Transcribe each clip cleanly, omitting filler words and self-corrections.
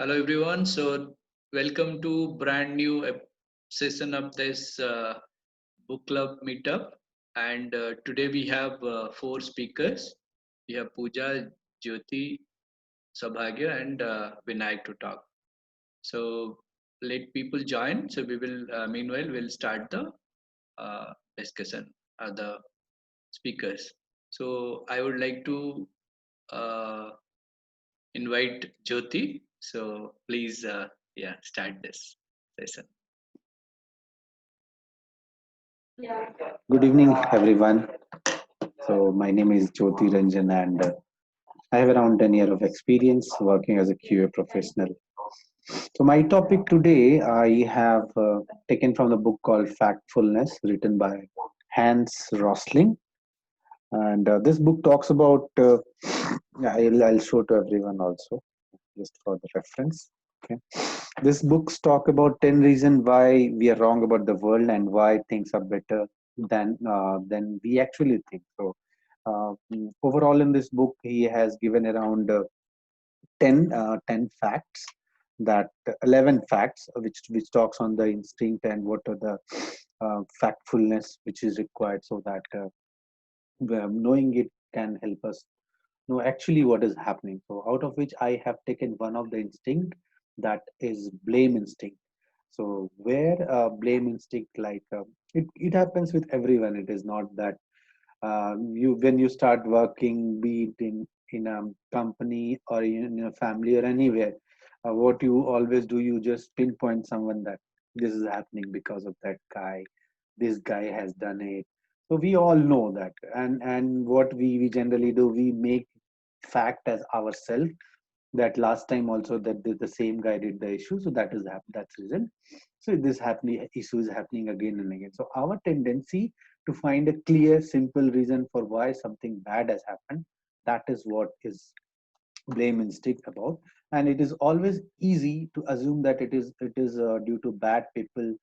Hello everyone. So welcome to brand new session of this book club meetup. And today we have four speakers. We have Pooja, Jyoti, Sabhagya, and Vinayak to talk. So let people join. So we will meanwhile we'll start the discussion of the speakers. So I would like to uh, invite Jyoti. So please, start this session. Good evening, everyone. So, my name is Jyoti Ranjan, and I have around 10 years of experience working as a QA professional. So, my topic today I have taken from the book called Factfulness, written by Hans Rosling. And this book talks about, I'll show to everyone also, just for the reference. Okay. This books talk about 10 reasons why we are wrong about the world and why things are better than we actually think. So, overall in this book, he has given around 10 facts, that 11 facts, which talks on the instinct and what are the factfulness which is required, so that knowing it can help us know actually what is happening. So out of which I have taken one of the instinct, that is blame instinct. So where blame instinct, like it happens with everyone. It is not that you when you start working, be it in a company or in a family or anywhere, what you always do, you just pinpoint someone that this is happening because of that guy. This guy has done it. So we all know that, and what we generally do, we make fact as ourselves, that last time also that the same guy did the issue, so that is that's reason. So this happening issue is happening again and again. So our tendency to find a clear simple reason for why something bad has happened, that is what is blame instinct about. And it is always easy to assume that it is due to bad people,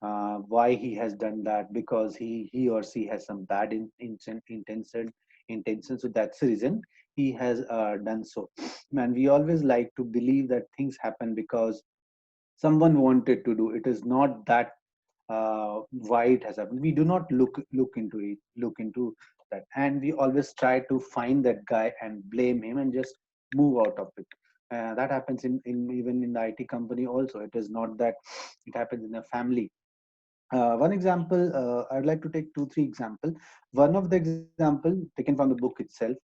why he has done that, because he or she has some bad intention, so that's the reason he has done so. And we always like to believe that things happen because someone wanted to do. It is not that why it has happened. We do not look into that, and we always try to find that guy and blame him and just move out of it. That happens in even in the IT company also. It is not that it happens in a family. One example, I'd like to take two, three example. One of the example taken from the book itself.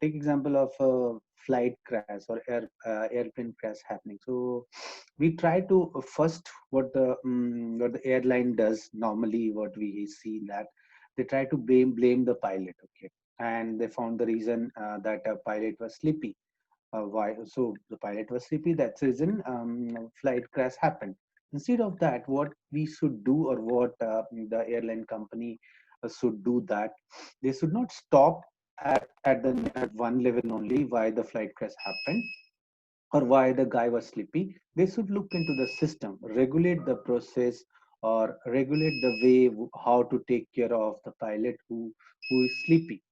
Take example of flight crash or airplane crash happening. So we try to first what the airline does normally. What we see that they try to blame the pilot. Okay, and they found the reason that a pilot was sleepy. Why? So the pilot was sleepy. That's the reason flight crash happened. Instead of that, what we should do, or what the airline company should do, that they should not stop at one level only, why the flight crash happened or why the guy was sleepy. They should look into the system, regulate the process, or regulate the way how to take care of the pilot who is sleepy.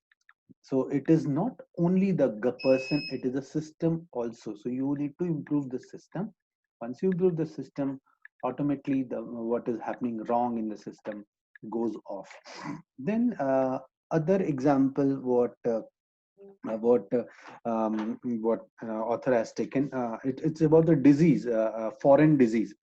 So it is not only the person, it is a system also. So you need to improve the system. Once you improve the system, automatically the what is happening wrong in the system goes off. Then other example, what author has taken, it's about the disease, foreign disease.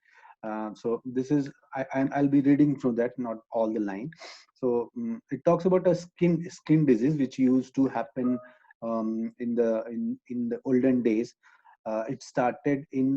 So this is I'll be reading through that, not all the line. So it talks about a skin disease which used to happen in the olden days. It started in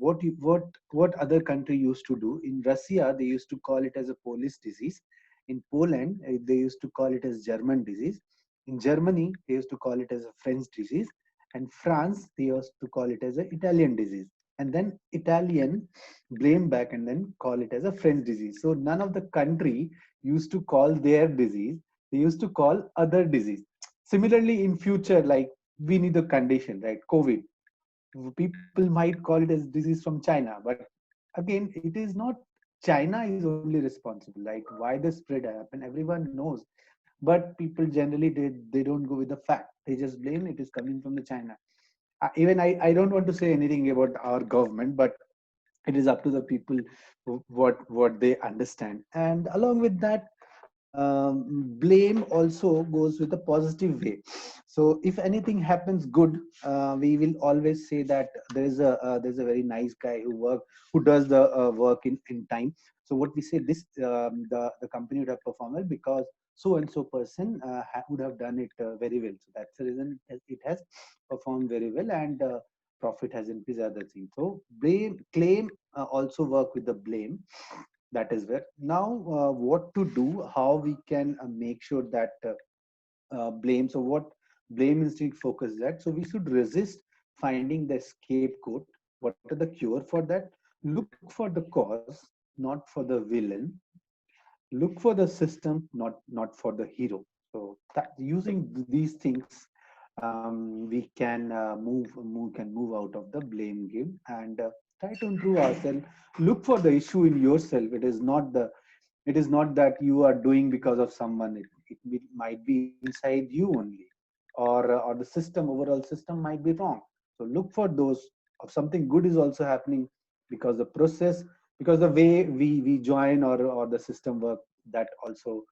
what other country used to do in Russia, they used to call it as a Polish disease. In Poland, they used to call it as German disease. In Germany, they used to call it as a French disease. And France, they used to call it as an Italian disease. And then Italian blame back and then call it as a French disease. So none of the country used to call their disease. They used to call other disease. Similarly, in future, like we need the condition, right? COVID. People might call it as disease from China, but again, it is not China is only responsible. Like why the spread happened, everyone knows, but people generally they don't go with the fact. They just blame it is coming from the China. even I don't want to say anything about our government, but it is up to the people what they understand. And along with that, blame also goes with a positive way. So if anything happens good, we will always say that there's a very nice guy who does the work in time. So what we say, this the company would have performed well because so and so person would have done it very well. So that's the reason it has performed very well, and profit has increased, other things. So blame claim also work with the blame. That is where now what to do, how we can make sure that blame. So what blame instinct focuses at, so we should resist finding the scapegoat. What are the cure for that? Look for the cause, not for the villain. Look for the system, not for the hero. So that using these things, we can move out of the blame game, and try to improve ourselves. Look for the issue in yourself. It is not that you are doing because of someone. It might be inside you only, or the system, overall system might be wrong. So look for those of something good is also happening, because the process, because the way we join, or the system work, that also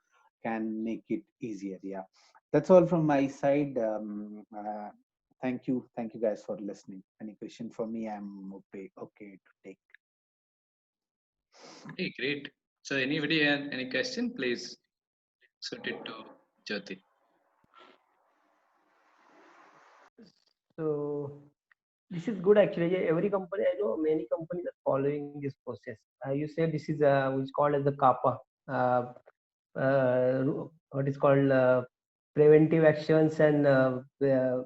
can make it easier. Yeah, that's all from my side. Thank you guys for listening. Any question for me, I'm okay to take. Hey, great. So anybody have any question, please suit it to Jyoti. So this is good actually. Yeah, every company, I know many companies are following this process. You said this is which is called as the kappa. What is called preventive actions and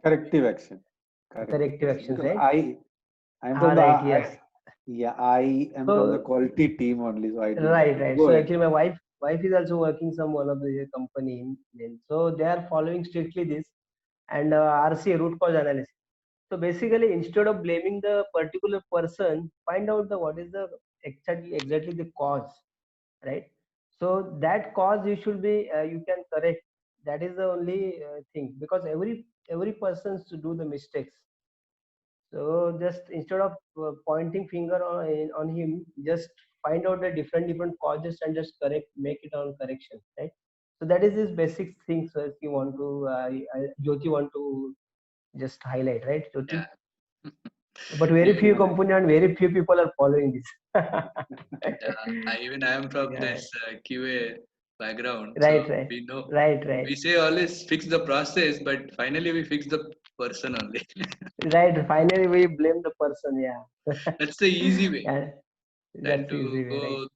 Corrective action. corrective actions, Because right? I'm from the Right. Yes. yeah, I am from the So quality team only, so I do that. right. Go So ahead. actually, my wife is also working some one of the company so they are following strictly this and RCA, root cause analysis. So basically, instead of blaming the particular person, find out the what is the exactly the cause, right? So that cause you should be you can correct. That is the only thing, because every person to do the mistakes. So just instead of pointing finger on him, just find out the different causes and just correct, make it on correction, right? So that is this basic things that you want to Jyoti want to just highlight, right, Jyoti? Yeah. But very Even, few company and very few people are following this. I am from Yeah, this QA background, so right, right, we know right, we say always fix the process, but finally we fix the person only. right. Finally, we blame the person. Yeah, That's the easy way yeah, than that's to easy way, right?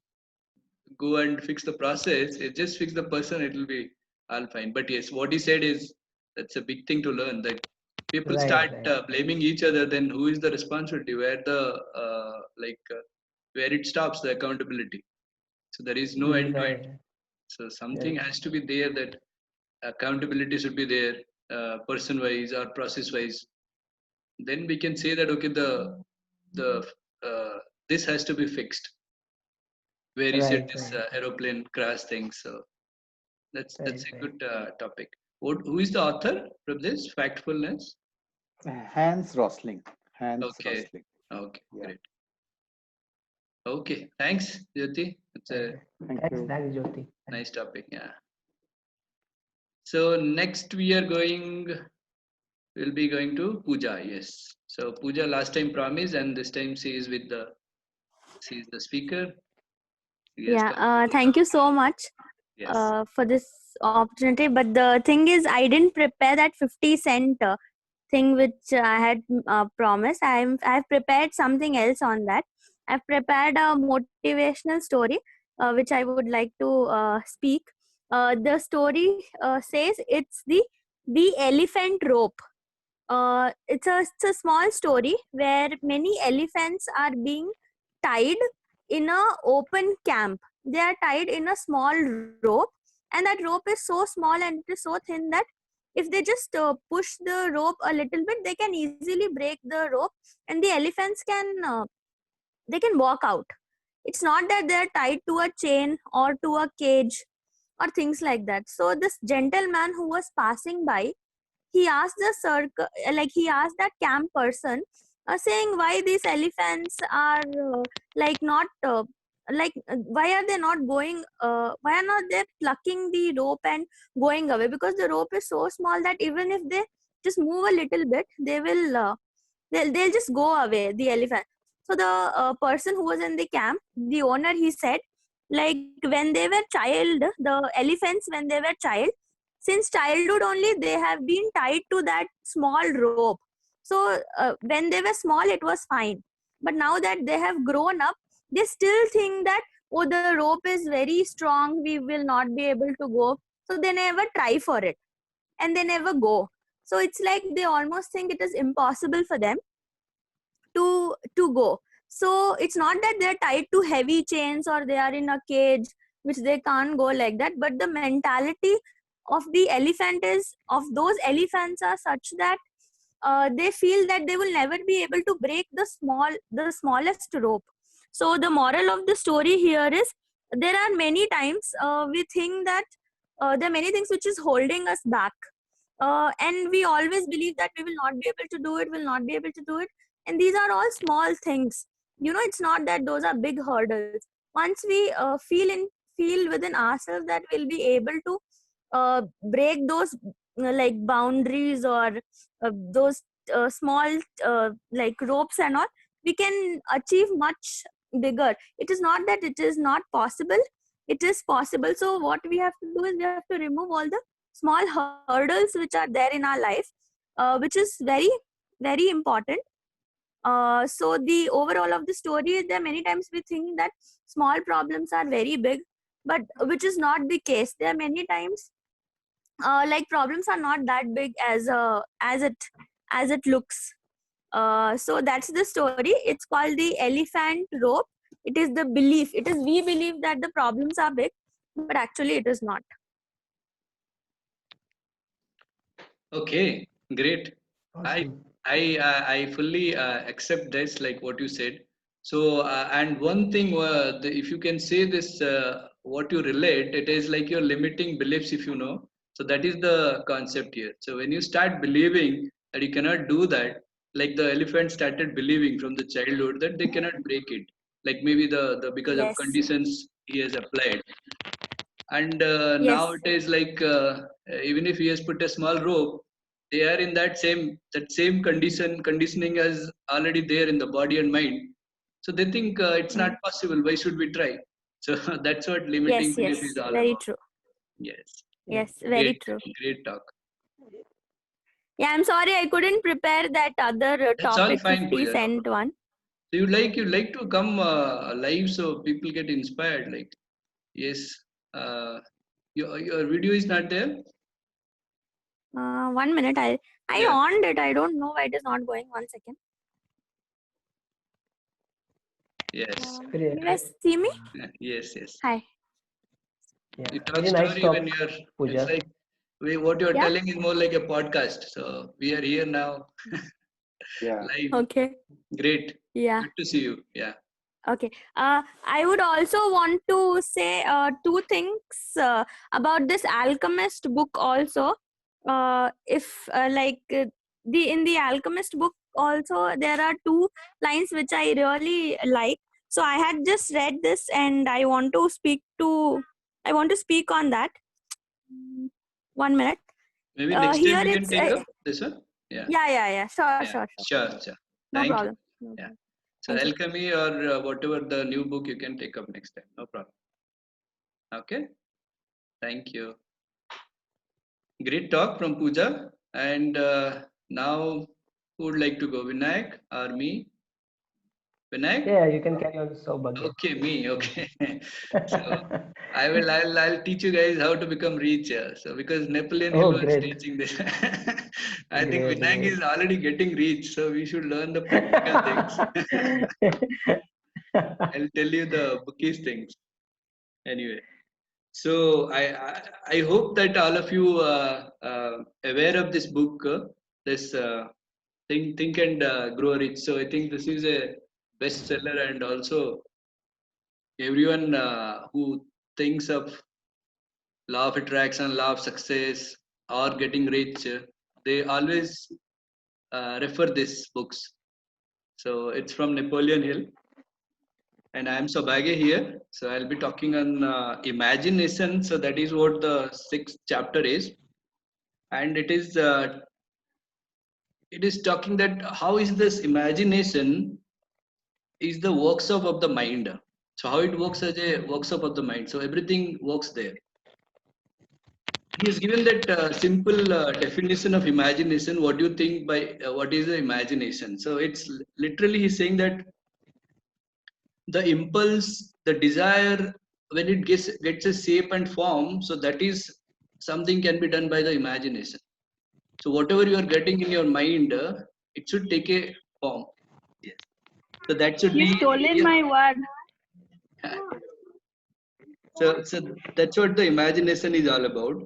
go and fix the process. It just fix the person, it will be all fine. But yes, what he said is that's a big thing to learn. That people Right, start right, blaming each other, then who is the responsibility? Where the where it stops the accountability. So there is no end to it. right. So something Yes, has to be there, that accountability should be there, person wise or process wise. Then we can say that okay, the this has to be fixed. Where he said this right, aeroplane crash thing. So that's a right. good topic. Who is the author from this Factfulness? Hans Rosling. Hans Okay, Rosling. okay, Yeah. great. Okay, thanks, Jyoti. It's Right, a right. Thank you. Thanks, Jyoti. Thanks. nice topic. Yeah. So next we are going. We'll be going to Pooja. Yes. So Pooja last time promised, and this time she is the speaker. She has Yeah, come to thank you so much yes. for this opportunity. But the thing is, I didn't prepare that 50 cent thing which I had promised. I've prepared something else on that. I've prepared a motivational story which I would like to speak. The story says it's the elephant rope. It's a small story where many elephants are being tied in a open camp. They are tied in a small rope, and that rope is so small and it is so thin that if they just push the rope a little bit, they can easily break the rope, and the elephants can walk out. It's not that they are tied to a chain or to a cage or things like that. So this gentleman who was passing by, he asked the circle, like he asked that camp person, saying why these elephants are like not why are they not going, why are not they plucking the rope and going away, because the rope is so small that even if they just move a little bit, they will they'll just go away, the elephant. So the person who was in the camp, the owner, he said, like when they were child, the elephants, when they were child, since childhood only, they have been tied to that small rope. So when they were small, it was fine, but now that they have grown up, they still think that, oh, the rope is very strong, we will not be able to go. So they never try for it, and they never go. So it's like they almost think it is impossible for them to go. So it's not that they're tied to heavy chains or they are in a cage which they can't go like that, but the mentality of the elephant is, of those elephants are such that they feel that they will never be able to break the smallest rope. So the moral of the story here is, there are many times we think that there are many things which is holding us back, and we always believe that we will not be able to do it, will not be able to do it. And these are all small things, it's not that those are big hurdles. Once we feel within ourselves that we'll be able to break those like boundaries, or those small like ropes and all, we can achieve much bigger. It is not that it is not possible, it is possible. So what we have to do is, we have to remove all the small hurdles which are there in our life, which is very, very important. So the overall of the story is, there many times we think that small problems are very big, but which is not the case. There are many times like problems are not that big as it looks. So that's the story. It's called The Elephant Rope. It is the belief, it is we believe that the problems are big, but actually it is not. Okay, great. I Awesome. I fully accept this, like what you said. So and one thing, if you can say this, what you relate, it is like your limiting beliefs, if you know. So that is the concept here. So when you start believing that you cannot do that, like the elephant started believing from the childhood that they cannot break it, like maybe the because of Yes, conditions he has applied, and now yes, it is like even if he has put a small rope, they are in that same conditioning as already there in the body and mind. So they think it's not mm. possible, why should we try? So that's what limiting Yes, belief is yes, all very about. true. Yes, Yeah. Yes, very great, true. great talk. Yeah, I'm sorry I couldn't prepare that other That's all topic, fine, 50 Pooja, no cent problem. one. So you like to come live so people get inspired, like, yes, your video is not there. 1 minute, I Yeah, on it, I don't know why it is not going. 1 second. yes. Can Very, you guys see me? Yes, yes. Hi. yeah, You talk very nice story when talk, you're, it's Pooja. like what you're Yeah. telling is more like a podcast. So we are here now Yeah. live. Okay. Great. Yeah. Good to see you. Yeah. Okay. I would also want to say two things about this Alchemist book also. If like the in the Alchemist book also, there are two lines which I really like. So I had just read this, and I want to speak on that. 1 minute. Maybe next time Here we can it's take up this one. Yeah. yeah. Sure, Yeah. sure, sure. Sure. Sure. No Thank you. problem. No Yeah. problem. So Thank you. Alchemy or whatever the new book you can take up next time. No problem. Okay. Thank you. Great talk from Pooja. And now who would like to go? Vinayak or me? Vinayak? Yeah, you can carry on, Saubhagya. Okay, me. Okay. So I'll teach you guys how to become rich. So because Napoleon Hill Oh, was great, teaching this, I think great, Vinayak great. is already getting rich. So we should learn the practical things. I'll tell you the bookish things anyway. So I hope that all of you aware of this book, this Think and Grow Rich. So I think this is a bestseller, and also everyone who thinks of law of attraction, law of success, or getting rich, they always refer these books. So it's from Napoleon Hill, and I am Saubhagya here. So I'll be talking on imagination. So that is what the 6th chapter is, and it is talking that how is this imagination is the workshop of the mind. So how it works as a workshop of the mind. So everything works there. He has given that simple definition of imagination. What do you think by what is the imagination? So it's literally he's saying that the impulse, the desire, when it gets a shape and form, so that is something can be done by the imagination. So whatever you are getting in your mind, it should take a form. Yes. So that should You be. stolen my word. So that's what the imagination is all about.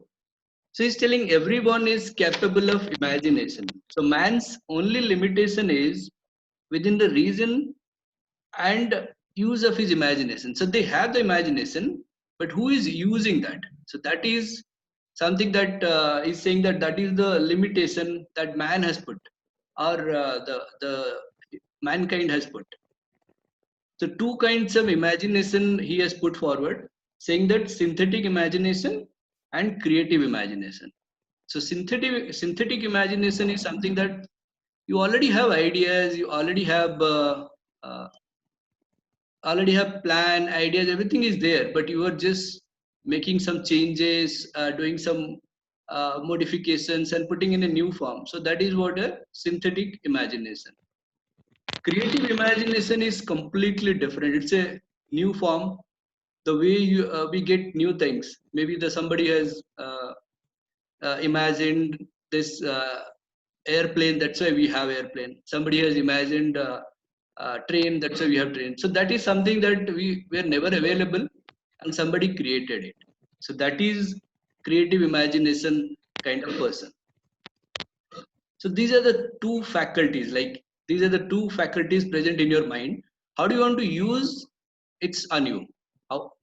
So he's telling everyone is capable of imagination. So man's only limitation is within the reason and use of his imagination. So they have the imagination, but who is using that? So that is something that is saying that that is the limitation that man has put, or the mankind has put. So two kinds of imagination he has put forward, saying that synthetic imagination and creative imagination. So synthetic imagination is something that you already have ideas, you already have plan, ideas, everything is there, but you are just making some changes, doing some modifications and putting in a new form. So that is what a synthetic imagination. Creative imagination is completely different. It's a new form. The way we get new things. Maybe somebody has imagined this airplane. That's why we have airplane. Somebody has imagined train. That's why we have train. So that is something that we were never available, and somebody created it. So that is creative imagination kind of person. So these are the two faculties. Like these are the two faculties present in your mind. How do you want to use? It's on you.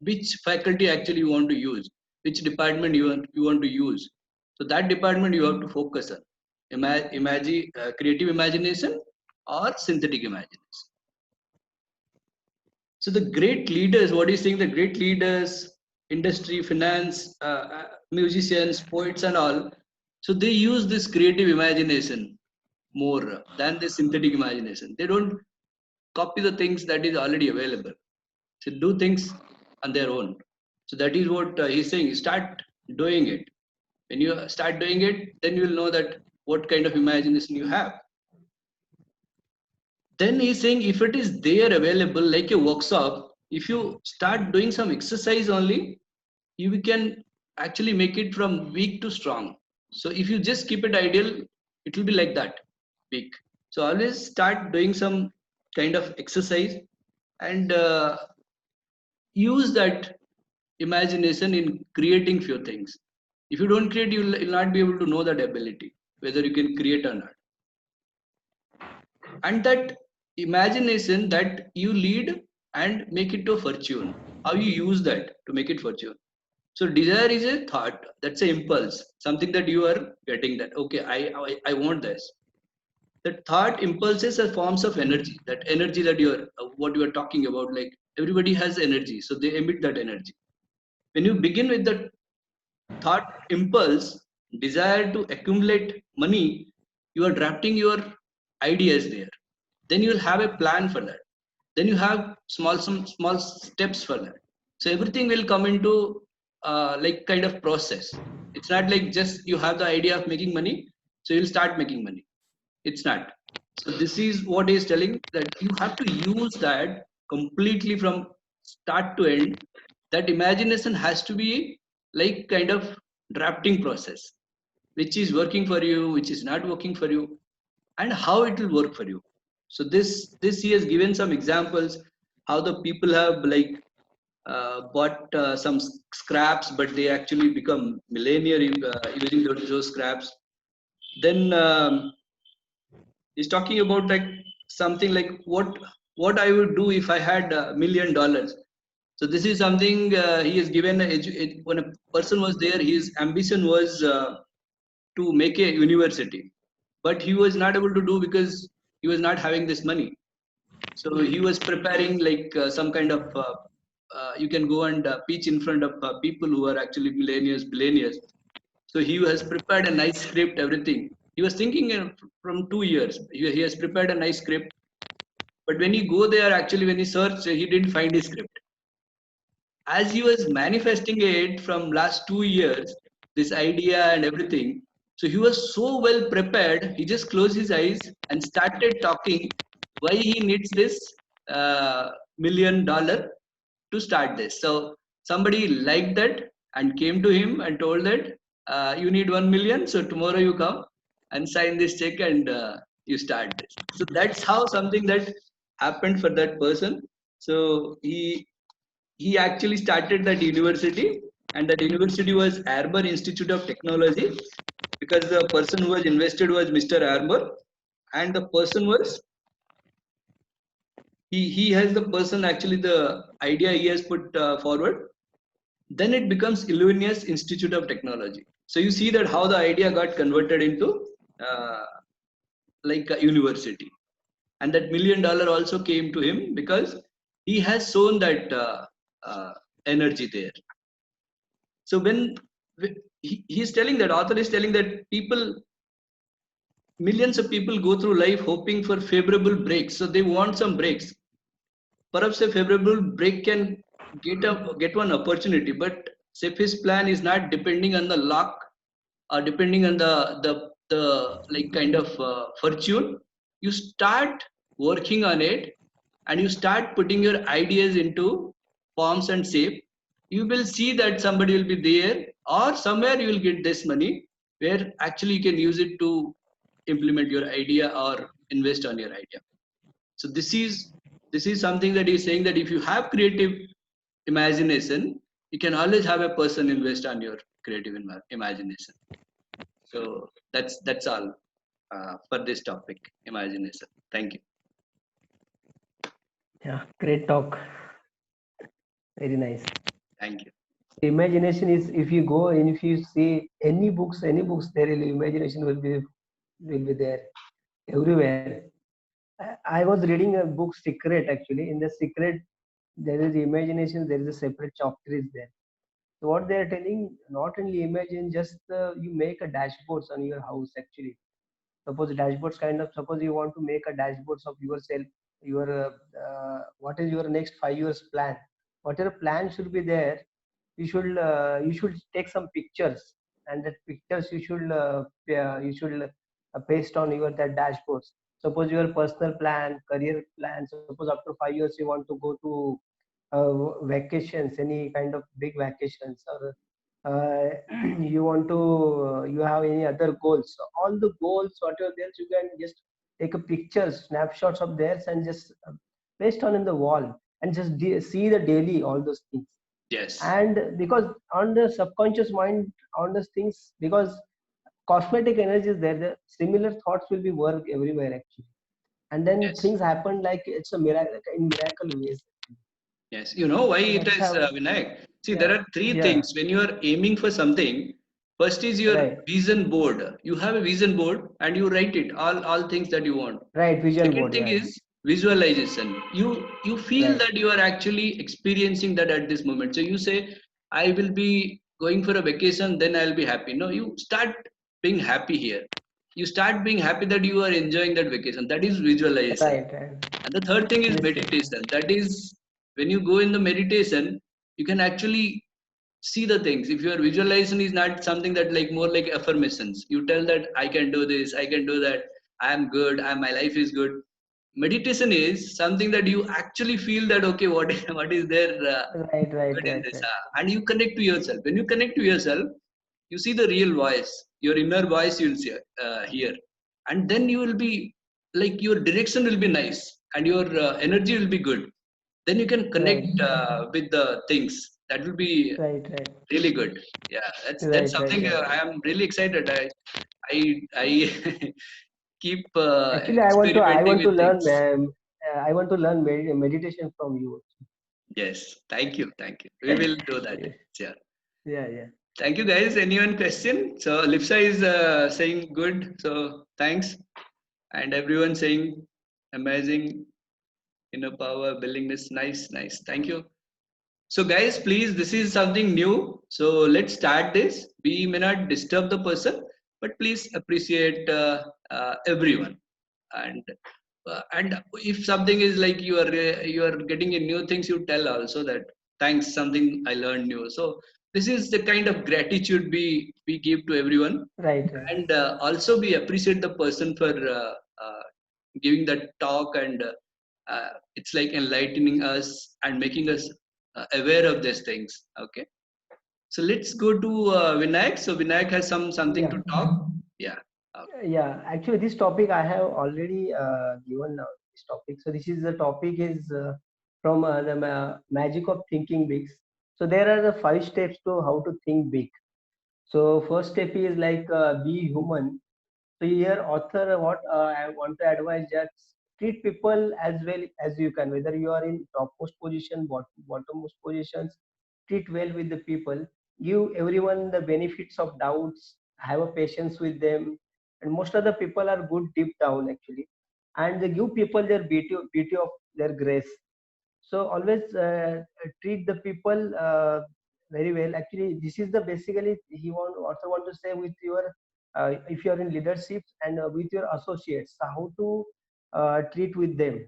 Which faculty actually you want to use? Which department you want to use? So that department you have to focus on. Creative imagination or synthetic imagination. So the great leaders, what is saying? The great leaders, industry, finance, musicians, poets, and all. So they use this creative imagination more than the synthetic imagination. They don't copy the things that is already available. So do things on their own. So that is what he's saying. Start doing it. When you start doing it, then you will know that what kind of imagination you have. Then he's saying if it is there available like a workshop, if you start doing some exercise only, you can actually make it from weak to strong. So if you just keep it ideal, it will be like that, weak. So always start doing some kind of exercise and use that imagination in creating few things. If you don't create, you will not be able to know that ability, whether you can create or not. And that imagination that you lead and make it to a fortune. How you use that to make it fortune. So desire is a thought, that's an impulse, something that you are getting that, okay, I want this. That thought impulses are forms of energy, that energy that you are, what you are talking about, like everybody has energy, so they emit that energy. When you begin with the thought impulse, desire to accumulate money, you are drafting your ideas there. Then you will have a plan for that. Then you have some small steps for that. So everything will come into like kind of process. It's not like just you have the idea of making money, so you'll start making money. It's not. So this is what he is telling, that you have to use that completely from start to end. That imagination has to be like kind of drafting process, which is working for you, which is not working for you, and how it will work for you. So this he has given some examples how the people have like bought some scraps, but they actually become millionaire using those scraps. Then he's talking about like something like what I would do if I had $1 million. So this is something he has given. When a person was there, his ambition was to make a university, but he was not able to do because he was not having this money. So he was preparing like some kind of you can go and pitch in front of people who are actually billionaires. So he has prepared a nice script, everything. He was thinking from 2 years. He has prepared a nice script, but when he go there, actually when he searched, he didn't find his script. As he was manifesting it from last 2 years, this idea and everything. So he was so well prepared. He just closed his eyes and started talking why he needs this $1 million to start this. So somebody liked that and came to him and told that you need 1 million. So tomorrow you come and sign this check and you start this. So that's how something that happened for that person. So he actually started that university, and that university was Arbor Institute of Technology, because the person who was invested was Mr. Arbor, and the person was he has the person actually the idea he has put forward. Then it becomes Illuminious Institute of Technology. So you see that how the idea got converted into uh, like a university, and that $1 million also came to him because he has shown that energy there. So when he's telling that, author is telling that millions of people go through life hoping for favorable breaks. So they want some breaks. Perhaps a favorable break can get one opportunity, but Cepheus plan is not depending on the luck or depending on the like kind of fortune. You start working on it, and you start putting your ideas into forms and shape. You will see that somebody will be there, or somewhere you will get this money where actually you can use it to implement your idea or invest on your idea. So this is something that he's saying, that if you have creative imagination, you can always have a person invest on your creative imagination. So that's all for this topic, imagination. Thank you. Yeah, great talk. Very nice. Thank you. Imagination is, if you go and if you see any books, there will imagination will be there everywhere. I was reading a book Secret actually. In the Secret, there is imagination. There is a separate chapter is there. So what they are telling, not only imagine, just you make a dashboards on your house actually. Suppose dashboards kind of, suppose you want to make a dashboards of yourself, your what is your next 5 years plan, whatever plan should be there, you should take some pictures, and that pictures you should paste on your that dashboards. Suppose your personal plan, career plan, suppose after 5 years you want to go to vacations, any kind of big vacations, or you want to you have any other goals. So all the goals whatever there, you can just take a pictures, snapshots of theirs, and just paste on in the wall, and just see the daily all those things. Yes. And because on the subconscious mind, on those things, because cosmetic energy is there, the similar thoughts will be work everywhere actually, and then Yes. things happen like it's a miracle, in miracle ways. Yes. You know why it That's is, how. Vinayak? See, Yeah, there are three yeah, things when you are aiming for something. First is your right, vision board. You have a vision board and you write it all things that you want. right, vision Second board, thing yeah, is visualization. You feel right, that you are actually experiencing that at this moment. So you say, I will be going for a vacation, then I'll be happy. No, you start being happy here. You start being happy that you are enjoying that vacation. That is visualization. right, right. And the third thing is Yes, yes, meditation. That is, when you go in the meditation, you can actually see the things. If your visualization is not something that like more like affirmations, you tell that I can do this, I can do that, I am good, my life is good. Meditation is something that you actually feel that okay, what is there right, right, good in right, this, right, and you connect to yourself. When you connect to yourself, you see the real voice, your inner voice. You'll see, hear, and then you will be like your direction will be nice, and your energy will be good. Then you can right, connect with the things. That will be right, right, really good. Yeah, that's right, right, something right. I am really excited. I keep Actually, I want to, experimenting with learn, things. I want to learn meditation from you. Yes, thank you, thank you. We will do that. Yes. Yeah. Yeah, yeah. Thank you, guys. Anyone question? So Lipsa is saying good. So thanks, and everyone saying amazing. Inner power, willingness. Nice, nice. Thank you. So, guys, please, this is something new. So let's start this. We may not disturb the person, but please appreciate everyone. And if something is like you are getting in new things, you tell also that thanks, something I learned new. So this is the kind of gratitude we give to everyone, Right, right. and also we appreciate the person for giving that talk, and it's like enlightening us and making us aware of these things. Okay, so let's go to Vinayak. So Vinayak has something Yeah. to talk. Yeah. Yeah, actually, this topic I have already given this topic. So this is the topic is from the magic of thinking big. So there are the 5 steps to how to think big. So first step is like be human. So here, author, what I want to advise that treat people as well as you can, whether you are in topmost position, bottommost positions, treat well with the people, give everyone the benefits of doubts, have a patience with them, and most of the people are good deep down actually, and they give people their beauty of their grace. So always treat the people very well. Actually, this is the basically he also want to say with your if you are in leadership and with your associates, so how to treat with them.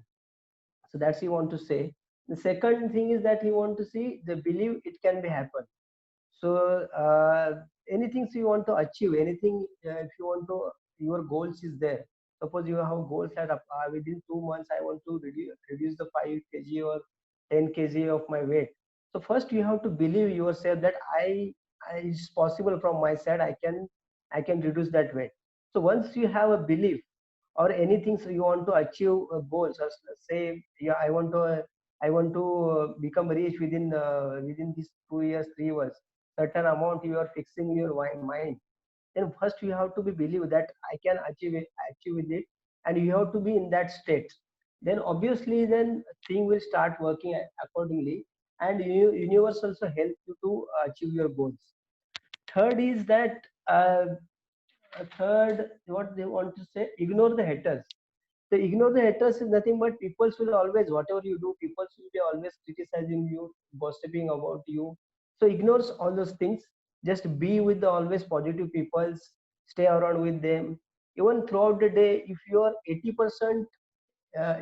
So that's he want to say. The second thing is that he want to see the believe it can be happen. So anything you want to achieve, anything if you want to, your goals is there. Suppose you have goals that within 2 months I want to reduce the 5 kg or 10 kg of my weight. So first you have to believe yourself that I it's possible from my side. I can reduce that weight. So once you have a belief or anything so you want to achieve goals, say yeah I want to become rich within these 2 years 3 years, certain amount you are fixing in your mind, then first you have to be believe that I can achieve with it, and you have to be in that state. Then obviously then thing will start working accordingly, and universe also help you to achieve your goals. Third is that third what they want to say, ignore the haters. So ignore the haters is nothing but people will always, whatever you do, people will be always criticizing you, gossiping about you. So ignore all those things. Just be with the always positive people. Stay around with them. Even throughout the day, if you are 80%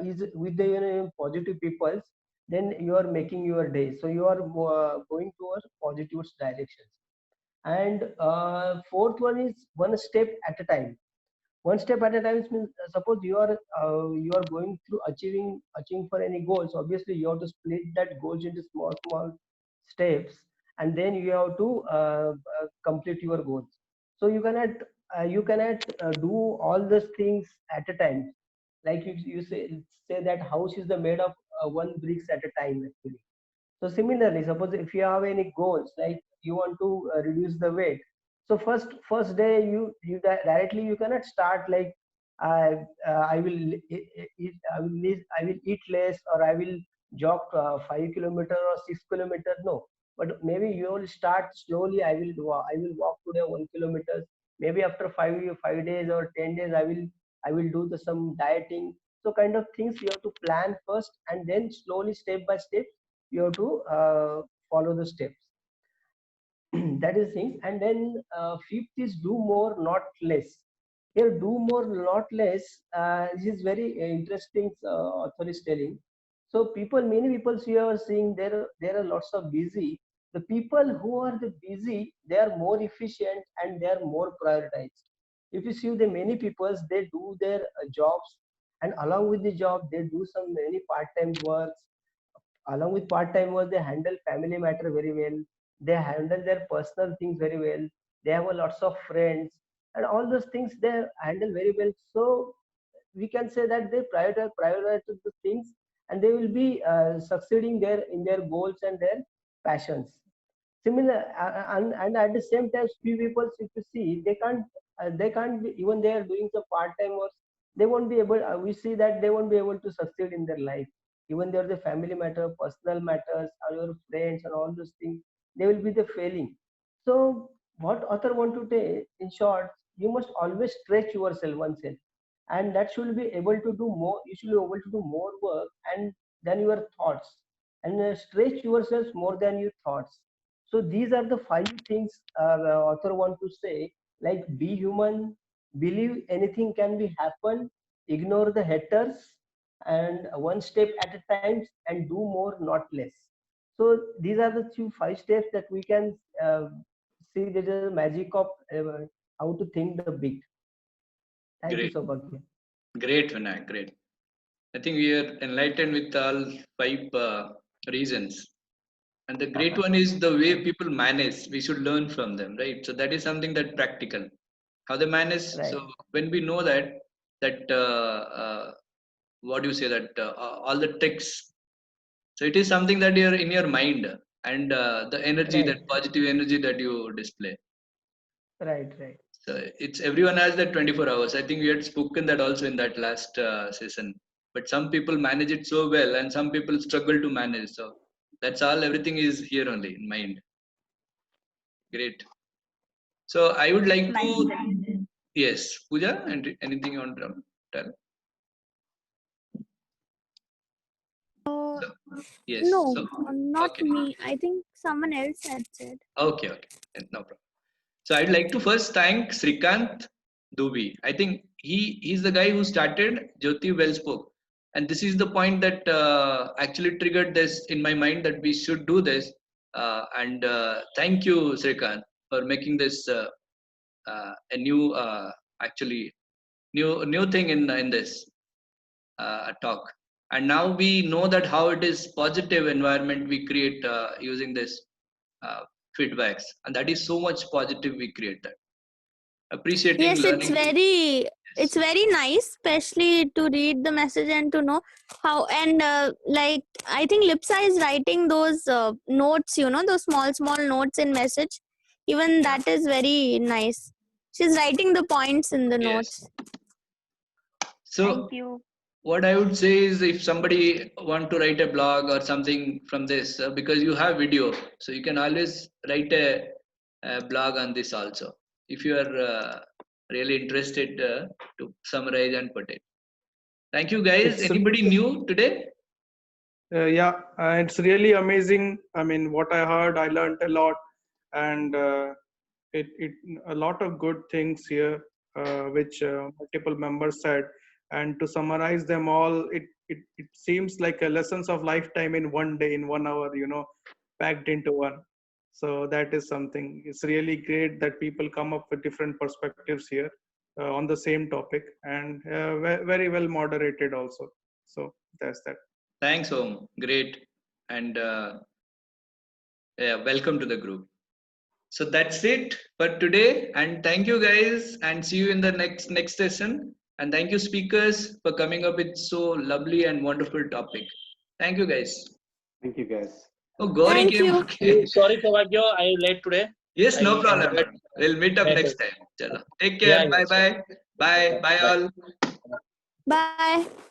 is with the positive people, then you are making your day. So you are going towards positive directions. And fourth one is one step at a time. One step at a time means suppose you are going through achieving for any goals. Obviously you have to split that goals into small steps, and then you have to complete your goals. So you cannot do all those things at a time. Like you say that house is the made of one bricks at a time actually. So similarly, suppose if you have any goals, like you want to reduce the weight. So first day directly you cannot start like I will I will eat less, or I will jog 5 kilometer or 6 kilometer. No, but maybe you will start slowly. I will walk today 1 kilometer. Maybe after 5 days or 10 days I will do some dieting. So kind of things you have to plan first, and then slowly step by step you have to follow the steps. That is thing. And then fifth is do more not less. Here do more not less, this is very interesting, author is telling. So many people you are seeing there are lots of busy. The people who are the busy, they are more efficient and they are more prioritized. If you see the many people, they do their jobs, and along with the job they do some many part-time works. Along with part-time work, they handle family matter very well. They handle their personal things very well. They have a lots of friends, and all those things they handle very well. So we can say that they prioritize the things, and they will be succeeding in their goals and their passions. Similar and at the same time, few people, if you see, they can't be, even they are doing some part-time work, they won't be able, we see that they won't be able to succeed in their life. Even there the family matter, personal matters, or your friends and all those things, they will be the failing. So what author want to say, in short, you must always stretch yourself oneself, and that should be able to do more. You should be able to do more work and than your thoughts, and stretch yourself more than your thoughts. So these are the 5 things the author want to say. Like, be human, believe anything can be happen, ignore the haters, and one step at a time, and do more, not less. So these are the 5 steps that we can see. There is a magic of how to think the big. Thank you, Great, Saubhagya. great, Vinayak, great. I think we are enlightened with all 5 reasons. And the great one is the way people manage. We should learn from them, right? So that is something that practical. How they manage. Right, So when we know that what do you say, that all the tricks. So it is something that you're in your mind, and the energy, right, that positive energy that you display. right, right. So it's everyone has that 24 hours. I think we had spoken that also in that last session. But some people manage it so well, and some people struggle to manage. So that's all. Everything is here only in mind. Great. So I would like to, Mindset. yes, Pooja, and anything you want to tell? Uh, So, yes. no, So not okay, me. I think someone else had said. okay, no problem. So I'd like to first thank Srikant Dubi. I think he's the guy who started Jyoti Well Spoke, and this is the point that actually triggered this in my mind that we should do this. And thank you, Srikant, for making this a new actually new thing in this talk. And now we know that how it is positive environment we create using this uh, feedbacks, and that is so much positive we create that appreciating Yes, learning. it's very nice, especially to read the message and to know how. And like, I think Lipsa is writing those notes, those small notes in message. Even that is very nice. She's writing the points in the Yes. notes. Thank So you. what I would say is, if somebody want to write a blog or something from this, because you have video, so you can always write a blog on this also, if you are really interested to summarize and put it. Thank you, guys. It's Anybody new today? yeah, it's really amazing. I mean, what I heard, I learned a lot, and it a lot of good things here, which multiple members said. And to summarize them all, it seems like a lessons of lifetime in one day, in 1 hour, packed into one. So that is something. It's really great that people come up with different perspectives here on the same topic, and very well moderated also. So that's that. Thanks, Om. Great. And yeah, welcome to the group. So that's it for today. And thank you, guys. And see you in the next session. And thank you, speakers, for coming up with so lovely and wonderful topic. Thank you, guys. Thank you, guys. Oh, Gauri Thank came. you. Okay. Sorry, Saubhagya, I late today. Yes, no I problem. entered We'll meet up next message. time. Chalo. Take Yeah, care. yeah, Bye sure. bye. Bye. Bye Bye. all. Bye.